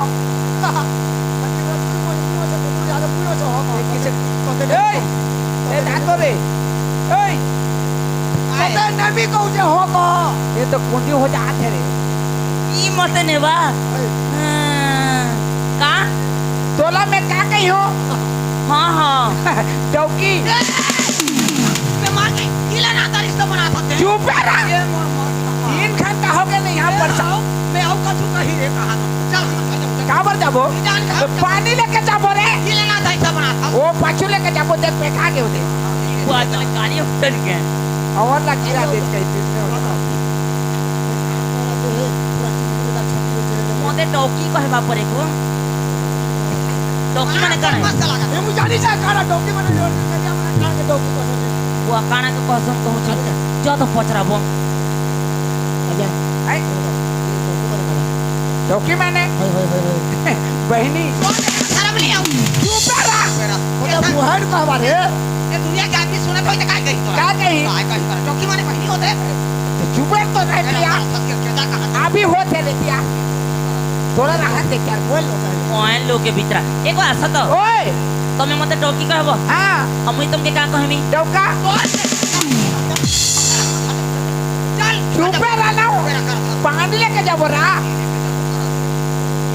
ए दातो रे ओए अबे नबी को जे हो को ये तो कुंडी हो जात है रे ई मत ने बा का तोला में क्या कही हो हां हां डौकी मैं मार के किला नाता रिश्ता बना सकते हैं चुप रह ये मोर मोर तीन घंटा हो गए नहीं यहाँ पर आओ मैं आऊ का तू कही रे कहा चल हम चल काबर जाबो जान तो पानी लेके जाबो रे किला नाता रिश्ता बना था वो पाछू लेके जाबो देख पे खा गए उधर वो आजकल गाड़ी उतर गए और ला गिरा देख के मोदे टोकी कहबा परे को टोकी माने काना मस्त लगा ए मुझे जानी चा काड़ा डौकी माने जोर के क्या माने काड़ा के डौकी को वो काना के कसम कहूची जो तो पचराबो आई डौकी माने बहनी शर्म नहीं आऊ चुप रह ओदा बुहाड़ कहबा रे ये दुनिया के आदमी सुने तो क्या कही तो क्या कही? काय कही चौकी माने बहनी होते चुप तो रह दिया क्या कहा अभी होते रे दिया थोड़ा राहत दे यार बोल लो ओए लोग के भीतर एको आसा तो ओए तमे मते टोकी कहबो हां हम तुमके का कहमी डौका चल चुप रहना पानी लेके जाबो रा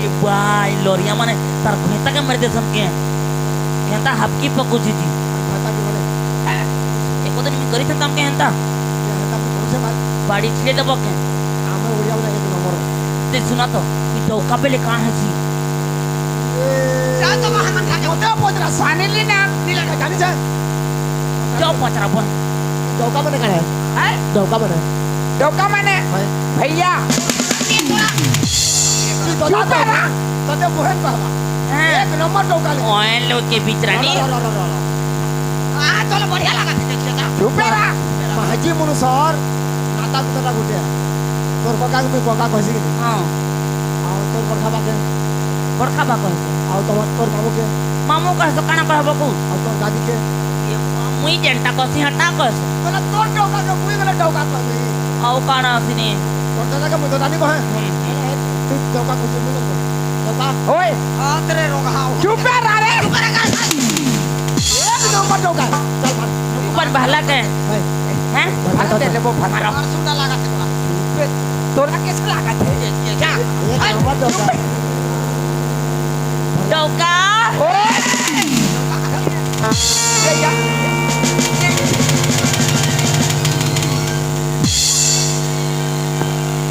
ए भाई लोरिया माने तार घोंटा के मर दे समके हेंता हबकी पकुची थी एको दिन में करी था काम के हेंता बाड़ी छले दबो के ते सुना तो ई टोका पे ले कहां है जी जा तो हम खा के तो पोतरा पानी लेना नीला का जानी जा जो पचरा बन डौका बने का है है डौका बने डौका माने भैया चुप रह तो ते बुहन कहबा एक नंबर डौका ले ओए लोग के भीतर नी आ चलो बढ़िया लगा थे देखिए ना चुप रह माजी मनुसर नाता कुतरा गुटे तोर बका में बका कहसी कि हां आ तोर बरखा के बरखा बा कह आ तोर बाबू के मामू कह तो काना कहबो को आ तोर दादी के मुई जेंटा कसी हटा कस बोला तोर डौका के मुई गले डौका कहबी औ काना सिने तोर दादा के मुई तो दादी कहे तू डौका कहसी मुई डौका ओए तेरे रोगा चुप रह रे एक नंबर डौका चल मार ऊपर बहला के हैं भाग दे ले वो भाग और सुंदर लगा थे तोरा कैसे लगा थे क्या एक नंबर डौका डौका ओए ये या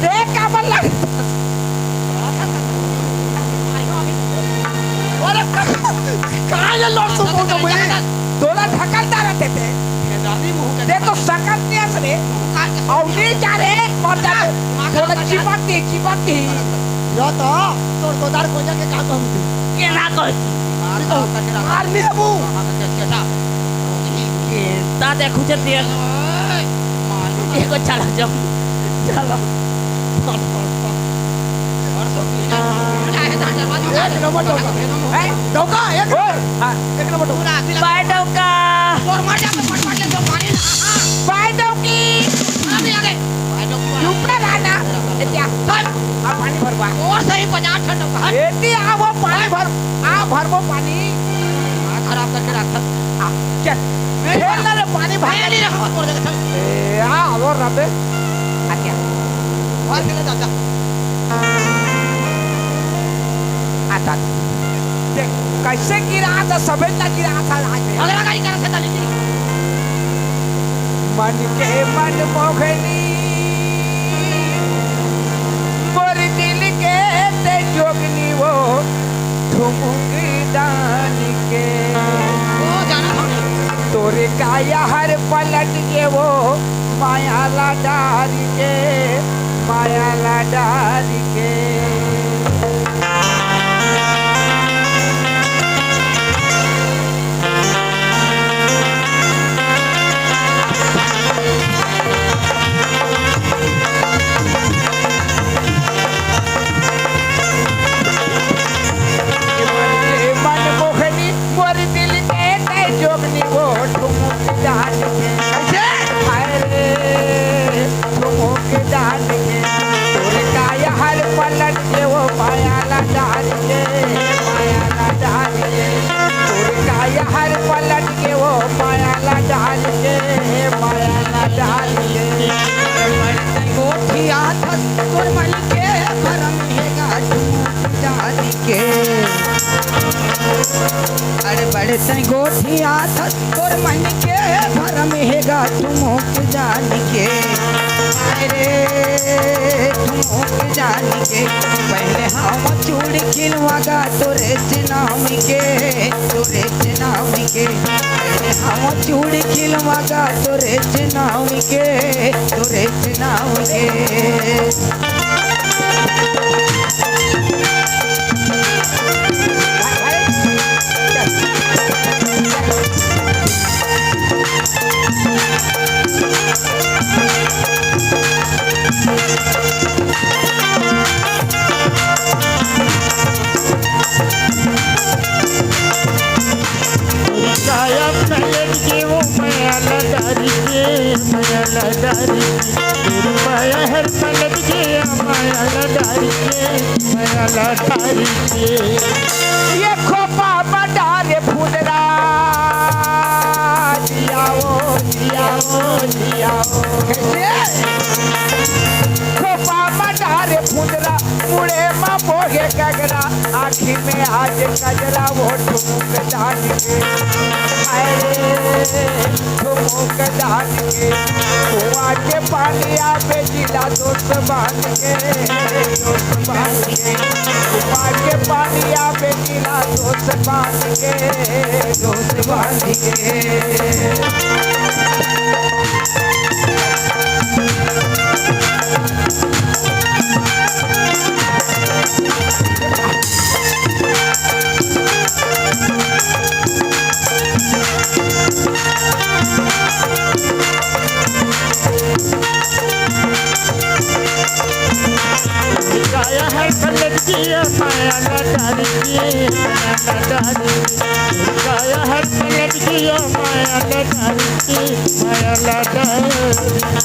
देख का बल्ला अरे कहां ये लौट तो बोल मुझे तोला ढकलता रहते थे देखो सकत नहीं असरे और नहीं जा रे मर जा तोला चिपकती यो तो तोर गोदार को जाके का कहबी के ना कह मार लेबू के ता देखु जे दिया एको चला जाओ चलो एक नंबर डौका डौका एक एक नंबर डौका बाय डौका बाय डौकी चुप रहना एतिया चल आ पानी भरवा एती आ वो पानी भर आ भरबो पानी खराब करके रखा आ चल खेल ना रे पानी भर नहीं रखा ए आ वो रबे आत्या आता देख कैसे गिरा था सफेद ना गिरा था आज अगला गाड़ी कर सकता नहीं मन के मन मोहनी मोर दिल के ते जोगनी वो ठुमुकी दान के वो जाना हमने तोरे काया हर पलट के वो माया ला डार के डाल के बढ़ते गोठिया थस तोर मन के भरम हेगा ठुमुक डाल के अरे बढ़ते गोठिया थस तोर मन के भरम हेगा ठुमुक डाल के अरे ठुमुक डाल के पहले हम चूड़ी खिलवागा तोरे नाम के पहले हम चूड़ी खिलवागा तोरे नाम के काया पलट के वो माया डारी के तेरी माया हर पलट के माया डारी के ये खोपा बडारे फुदरा जियाओ खोपा बडारे फुदरा मुड़े मा मोगे गगरा आँखी में आज कजरा वो ठुमुक डाल के ठुमुक डाल के कुआं के पानी आवे जिला दोस्त बांध के कुआं के पानी आवे जिला दोस्त बांध के काया हर पलट के माया डारी के काया हर पलट के माया डारी